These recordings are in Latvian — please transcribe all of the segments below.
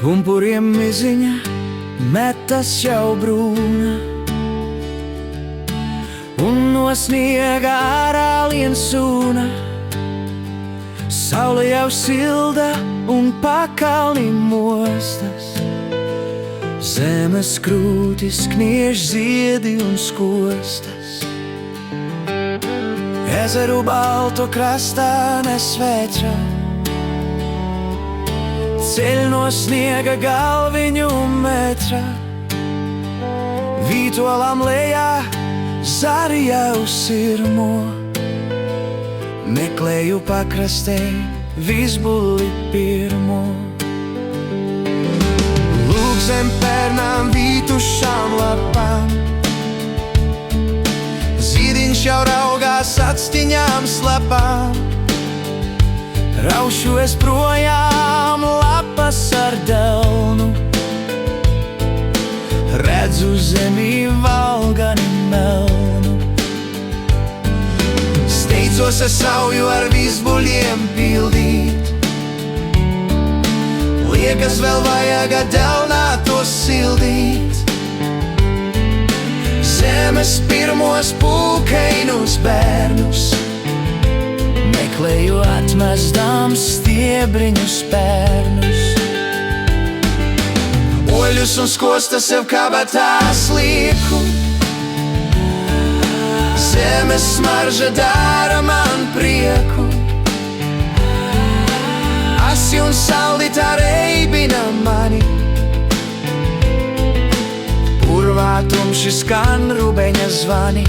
Pumpuriem miziņa metas jau brūna, un no sniega ārā lien sūna. Saule jau silda un pakalni mostas, zemes krūtis kniež ziedi un skostas. Ezeru baltu krastā nesvētra, ceļ no sniega galviņu metra. Vītolam lejā zari jau sirmo, meklēju pakrastē vizbuli pirmo. Lūk zem pērnām vītušām lapām, zīdiņš jau raugās actiņām slapām. Raušu es projām lapas ar delnu, redzu zemī valgani melnu. Steidzos es sauju ar vizbuļiem pildīt, liekas vēl vajag delnā to sildīt. Zemes pirmos pūkainus bērnus meklēju atmestams stiebriņus pērnus. Oļus un skostas sev kabatās lieku, zemes smarža dara man prieku. Asi un saldi tā reibina mani, purvā tumši skan rubeņa zvani.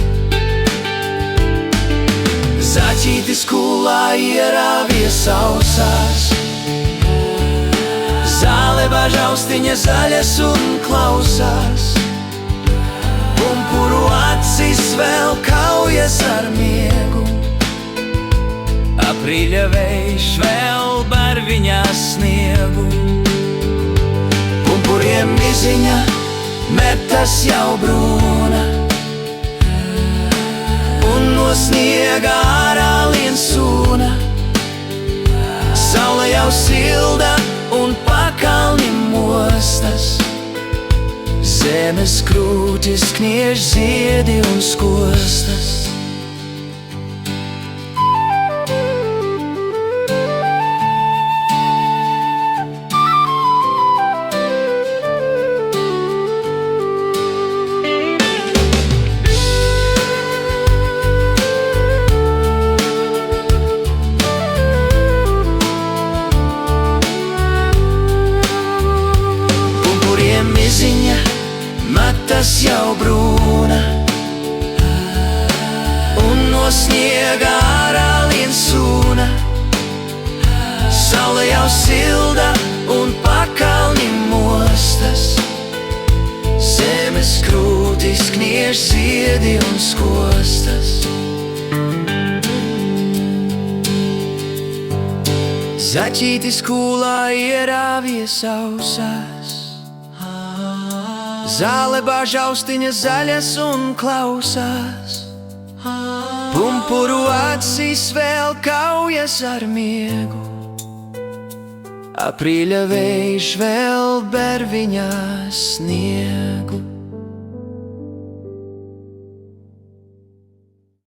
Zaķītis kulā ierāvies ausās, zāle bažaustiņa zaļas un klausās. Pumpuru acis vēl kaujas ar miegu, aprīļa vējš vēl bar viņā sniegu. Pumpuriem miziņa metas jau brūna, un no sniega ārā lien sūna. Saule jau silda un pakalni mostas, zemes krūtis kniež ziedi un skostas. Miziņa matas jau brūna, un no sniega ārā lien sūna. Saule jau silda un pakalni mostas, zemes krūtis kniež ziedi un skostas. Zaķītis kulā ierāvies ausās, zāle bažaustiņa zaļas un klausās. Pumpuru acis vēl kaujas ar miegu, aprīļa vējš vēl ber viņā sniegu.